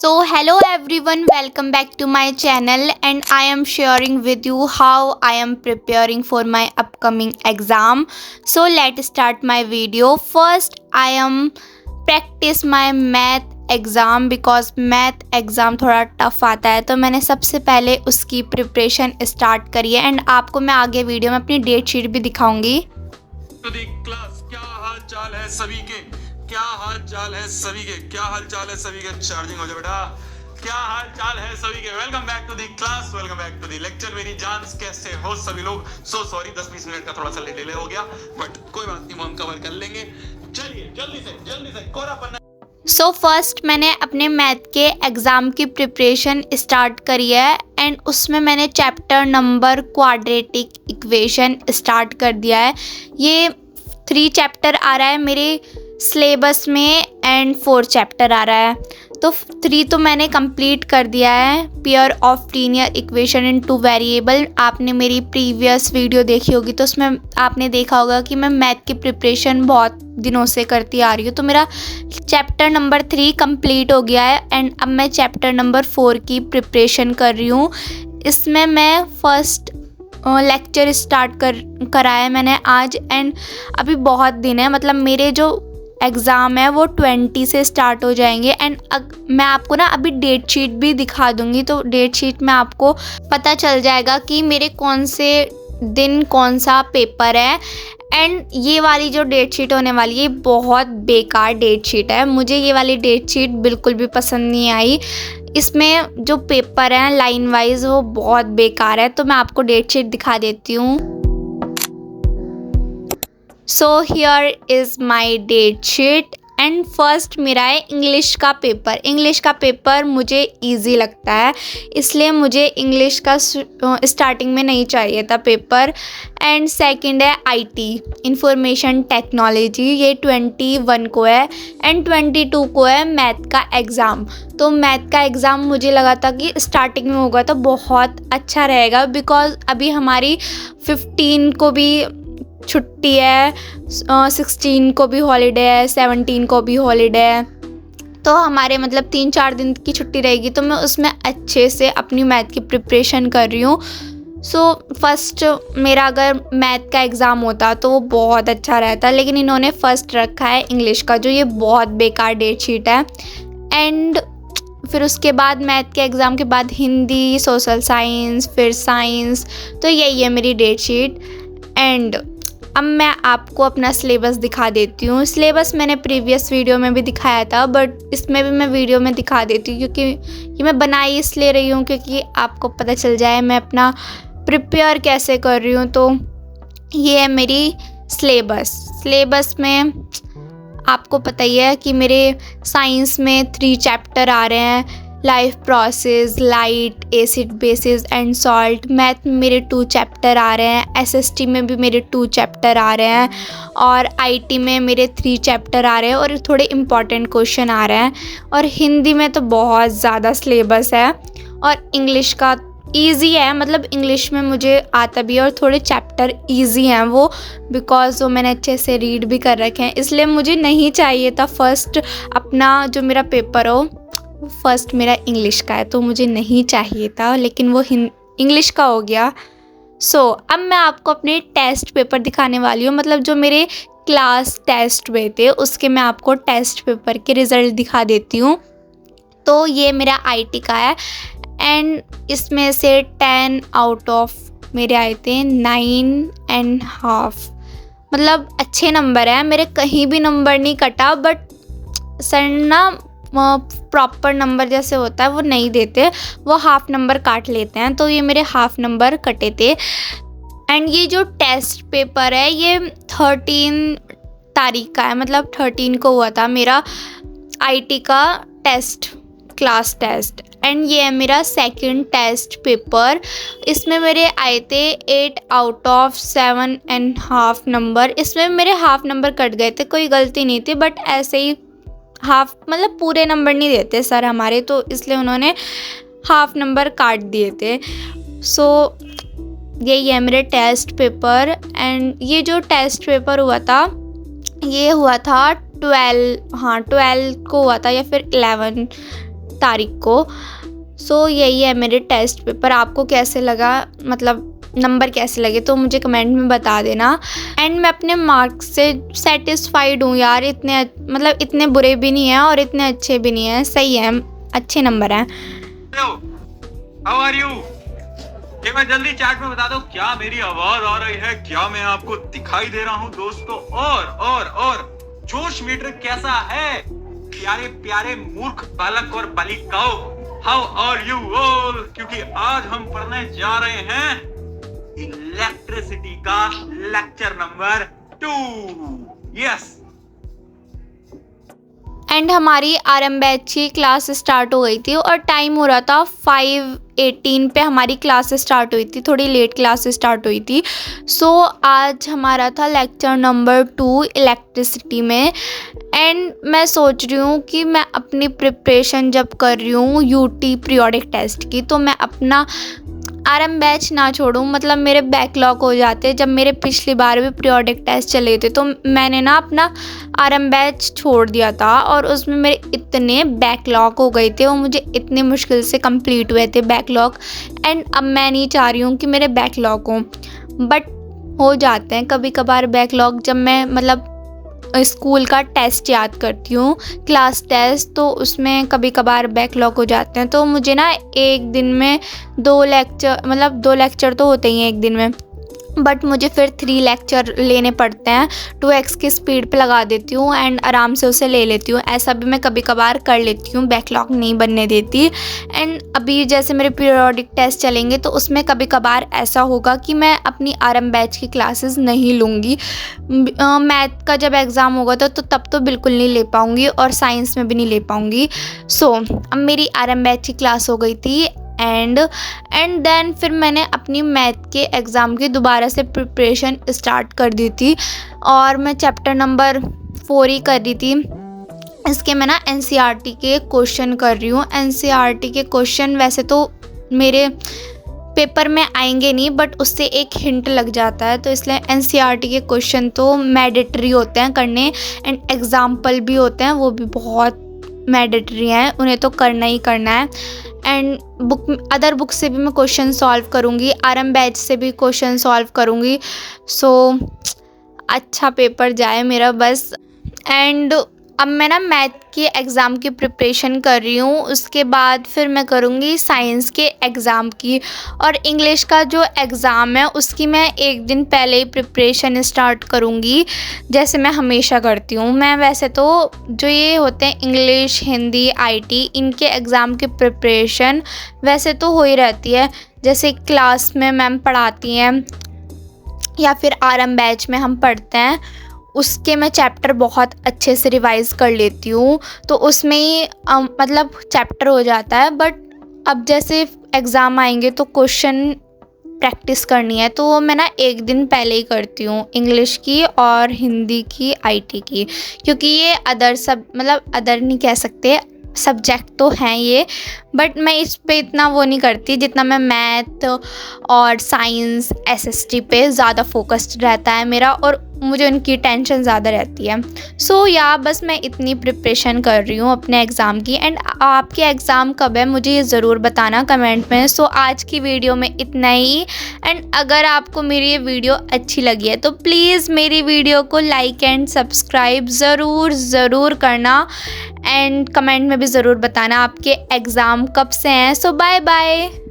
So hello everyone, welcome back to my channel and I am sharing with you how I am preparing for my upcoming exam. So let's start my video. First I am practice my math exam because math exam थोड़ा tough आता है, तो मैंने सबसे पहले उसकी preparation start करी है एंड आपको मैं आगे वीडियो में अपनी डेट शीट भी दिखाऊंगी। तो क्लास क्या हाल चाल है सभी के, क्या हाल चाल है सभी के, क्या हाल चाल है सभी के। चार्जिंग हो जाए बेटा, क्या हाल चाल है सभी के। Welcome back to the class, welcome back to the lecture. मेरी जान कैसे हो सभी लोग। सो सॉरी 10-20 मिनट का थोड़ा सा डिले हो गया, बट कोई बात नहीं, वो हम कवर कर लेंगे। चलिए जल्दी से कोरा पन्ना। सो फर्स्ट मैंने अपने मैथ के एग्ज़ाम की प्रिपरेशन स्टार्ट करी है एंड उसमें मैंने chapter number quadratic equation start कर दिया है। ये 3 चैप्टर आ रहा है मेरे सिलेबस में एंड 4 चैप्टर आ रहा है, तो 3 तो मैंने कंप्लीट कर दिया है। Pair of linear equation in 2 variable, आपने मेरी प्रीवियस वीडियो देखी होगी तो उसमें आपने देखा होगा कि मैं मैथ की प्रिपरेशन बहुत दिनों से करती आ रही हूँ। तो मेरा चैप्टर नंबर 3 कंप्लीट हो गया है एंड अब मैं चैप्टर नंबर 4 की प्रिपरेशन कर रही हूँ। इसमें मैं फर्स्ट लेक्चर स्टार्ट कराया मैंने आज एंड अभी बहुत दिन है, मतलब मेरे जो एग्ज़ाम है वो 20 से स्टार्ट हो जाएंगे एंड मैं आपको ना अभी डेट शीट भी दिखा दूँगी, तो डेट शीट में आपको पता चल जाएगा कि मेरे कौन से दिन कौन सा पेपर है। एंड ये वाली जो डेट शीट होने वाली है बहुत बेकार डेट शीट है, मुझे ये वाली डेट शीट बिल्कुल भी पसंद नहीं आई। इसमें जो पेपर हैं लाइन वाइज वो बहुत बेकार है, तो मैं आपको डेट शीट दिखा देती हूँ। So here is my date sheet and first मेरा है इंग्लिश का पेपर। इंग्लिश का पेपर मुझे इजी लगता है, इसलिए मुझे इंग्लिश का स्टार्टिंग में नहीं चाहिए था पेपर। एंड सेकंड है आईटी इंफॉर्मेशन टेक्नोलॉजी, ये 21 को है एंड 22 को है मैथ का एग्ज़ाम। तो मैथ का एग्ज़ाम मुझे लगा था कि स्टार्टिंग में होगा तो बहुत अच्छा रहेगा बिकॉज अभी हमारी 15 को भी छुट्टी है, 16 को भी हॉलीडे है, 17 को भी हॉलीडे है, तो हमारे मतलब 3-4 दिन की छुट्टी रहेगी, तो मैं उसमें अच्छे से अपनी मैथ की प्रिपरेशन कर रही हूँ। सो फर्स्ट मेरा अगर मैथ का एग्ज़ाम होता तो वो बहुत अच्छा रहता, लेकिन इन्होंने फ़र्स्ट रखा है इंग्लिश का, जो ये बहुत बेकार डेट शीट है। एंड फिर उसके बाद मैथ के एग्ज़ाम के बाद हिंदी, सोशल साइंस, फिर साइंस, तो यही है मेरी डेट शीट। एंड अब मैं आपको अपना सिलेबस दिखा देती हूँ। सिलेबस मैंने प्रीवियस वीडियो में भी दिखाया था, बट इसमें भी मैं वीडियो में दिखा देती हूँ क्योंकि ये मैं बनाई इसलिए रही हूँ क्योंकि आपको पता चल जाए मैं अपना प्रिपेयर कैसे कर रही हूँ। तो ये है मेरी सिलेबस में आपको पता ही है कि मेरे साइंस में 3 चैप्टर आ रहे हैं, life process, light, acid basis and salt. Math में मेरे 2 चैप्टर आ रहे हैं, एसएसटी में भी मेरे 2 चैप्टर आ रहे हैं और आईटी में मेरे 3 चैप्टर आ रहे हैं और थोड़े इम्पॉर्टेंट क्वेश्चन आ रहे हैं। और हिंदी में तो बहुत ज़्यादा सिलेबस है और इंग्लिश का ईज़ी है, मतलब इंग्लिश में मुझे आता भी है और थोड़े चैप्टर ईज़ी हैं वो बिकॉज़ वो मैंने अच्छे से रीड भी कर रखे हैं, इसलिए मुझे नहीं चाहिए था फर्स्ट अपना जो मेरा पेपर हो फर्स्ट मेरा इंग्लिश का है, तो मुझे नहीं चाहिए था, लेकिन वो इंग्लिश का हो गया। सो अब मैं आपको अपने टेस्ट पेपर दिखाने वाली हूँ, मतलब जो मेरे क्लास टेस्ट हुए थे उसके मैं आपको टेस्ट पेपर के रिज़ल्ट दिखा देती हूँ। तो ये मेरा आईटी का है एंड इसमें से 10 आउट ऑफ मेरे आए थे 9.5, मतलब अच्छे नंबर है मेरे, कहीं भी नंबर नहीं कटा। बट सर ना प्रॉपर नंबर जैसे होता है वो नहीं देते, वो हाफ नंबर काट लेते हैं, तो ये मेरे हाफ नंबर कटे थे। एंड ये जो टेस्ट पेपर है ये 13 तारीख का है, मतलब 13 को हुआ था मेरा आईटी का टेस्ट, क्लास टेस्ट। एंड ये है मेरा सेकंड टेस्ट पेपर, इसमें मेरे आए थे 8 आउट ऑफ 7.5 नंबर। इसमें मेरे हाफ नंबर कट गए थे, कोई गलती नहीं थी, बट ऐसे ही हाफ मतलब पूरे नंबर नहीं देते सर हमारे, तो इसलिए उन्होंने हाफ नंबर काट दिए थे। सो यही है मेरे टेस्ट पेपर। एंड ये जो टेस्ट पेपर हुआ था ये हुआ था 12 को हुआ था या फिर 11 तारीख को। सो यही है मेरे टेस्ट पेपर। आपको कैसे लगा, मतलब नंबर कैसे लगे, तो मुझे कमेंट में बता देना। एंड मैं अपने मार्क्स से सेटिस्फाइड हूँ यार, इतने बुरे भी नहीं हैं और इतने अच्छे भी नहीं हैं, सही है, अच्छे नंबर हैं। How are you? एक बार जल्दी चैट में बता दो क्या मेरी आवाज आ रही है, क्या मैं आपको दिखाई दे रहा हूँ दोस्तों। और जोश मीटर कैसा है प्यारे प्यारे मूर्ख बालक और बालिकाओं? How are you all? क्योंकि आज हम पढ़ने जा रहे हैं इलेक्ट्रिसिटी का लेक्चर नंबर 2। यस। एंड हमारी आरएम बैच की क्लास स्टार्ट हो गई थी और टाइम हो रहा था 5:18 पे हमारी क्लास स्टार्ट हुई थी, थोड़ी लेट क्लास स्टार्ट हुई थी। सो आज हमारा था लेक्चर नंबर 2 इलेक्ट्रिसिटी में। एंड मैं सोच रही हूँ कि मैं अपनी प्रिपरेशन जब कर रही हूँ यूटी पीरियोडिक टेस्ट की, तो मैं अपना आरएम बैच ना छोड़ूं, मतलब मेरे बैकलॉग हो जाते। जब मेरे पिछली बार भी पीरियोडिक टेस्ट चले थे तो मैंने ना अपना आरएम बैच छोड़ दिया था और उसमें मेरे इतने बैकलॉग हो गए थे, वो मुझे इतनी मुश्किल से कंप्लीट हुए थे बैकलॉग। एंड अब मैं नहीं चाह रही हूँ कि मेरे बैकलॉग हों, बट हो जाते हैं कभी कभार बैकलॉग। जब मैं मतलब स्कूल का टेस्ट याद करती हूँ, क्लास टेस्ट, तो उसमें कभी कभार बैकलॉग हो जाते हैं। तो मुझे ना एक दिन में 2 लेक्चर तो होते ही हैं एक दिन में, बट मुझे फिर 3 लेक्चर लेने पड़ते हैं। 2x की स्पीड पे लगा देती हूँ एंड आराम से उसे ले लेती हूँ। ऐसा भी मैं कभी कभार कर लेती हूँ, बैकलॉग नहीं बनने देती। एंड अभी जैसे मेरे पीरियोडिक टेस्ट चलेंगे तो उसमें कभी कभार ऐसा होगा कि मैं अपनी आरएम बैच की क्लासेस नहीं लूँगी। मैथ का जब एग्ज़ाम होगा तो तब तो बिल्कुल नहीं ले पाऊँगी और साइंस में भी नहीं ले पाऊँगी। सो अब मेरी आरएम बैच की क्लास हो गई थी एंड देन फिर मैंने अपनी मैथ के एग्ज़ाम की दोबारा से प्रिपरेशन स्टार्ट कर दी थी और मैं चैप्टर नंबर 4 ही कर रही थी। इसके मैं ना एनसीईआरटी के क्वेश्चन कर रही हूँ। एनसीईआरटी के क्वेश्चन वैसे तो मेरे पेपर में आएंगे नहीं, बट उससे एक हिंट लग जाता है, तो इसलिए एनसीईआरटी के क्वेश्चन तो मैंडेटरी होते हैं करने। एंड एग्जाम्पल भी होते हैं, वो भी बहुत मैंडेटरी हैं, उन्हें तो करना ही करना है। एंड अदर बुक से भी मैं क्वेश्चन सॉल्व करूँगी, आरएम बैच से भी क्वेश्चन सॉल्व करूँगी। सो अच्छा पेपर जाए मेरा बस। एंड अब मैं ना मैथ के एग्ज़ाम की प्रिपरेशन कर रही हूँ, उसके बाद फिर मैं करूँगी साइंस के एग्ज़ाम की। और इंग्लिश का जो एग्ज़ाम है उसकी मैं एक दिन पहले ही प्रिपरेशन स्टार्ट करूँगी, जैसे मैं हमेशा करती हूँ। मैं वैसे तो जो ये होते हैं इंग्लिश, हिंदी, आईटी, इनके एग्ज़ाम की प्रिपरेशन वैसे तो हो ही रहती है, जैसे क्लास में मैम पढ़ाती हैं या फिर आरएम बैच में हम पढ़ते हैं, उसके मैं चैप्टर बहुत अच्छे से रिवाइज़ कर लेती हूँ, तो उसमें ही मतलब चैप्टर हो जाता है। बट अब जैसे एग्ज़ाम आएंगे तो क्वेश्चन प्रैक्टिस करनी है, तो वो मैं ना एक दिन पहले ही करती हूँ, इंग्लिश की और हिंदी की, आईटी की, क्योंकि ये अदर नहीं कह सकते, सब्जेक्ट तो हैं ये, बट मैं इस पे इतना वो नहीं करती जितना मैं मैथ और साइंस, एसएसटी पे ज़्यादा फोकस्ड रहता है मेरा और मुझे उनकी टेंशन ज़्यादा रहती है। सो बस मैं इतनी प्रिपरेशन कर रही हूँ अपने एग्ज़ाम की। एंड आपके एग्ज़ाम कब है मुझे ये ज़रूर बताना कमेंट में। सो आज की वीडियो में इतना ही। एंड अगर आपको मेरी ये वीडियो अच्छी लगी है तो प्लीज़ मेरी वीडियो को लाइक एंड सब्सक्राइब ज़रूर करना एंड कमेंट में भी ज़रूर बताना आपके एग्ज़ाम कब से हैं। सो बाय बाय।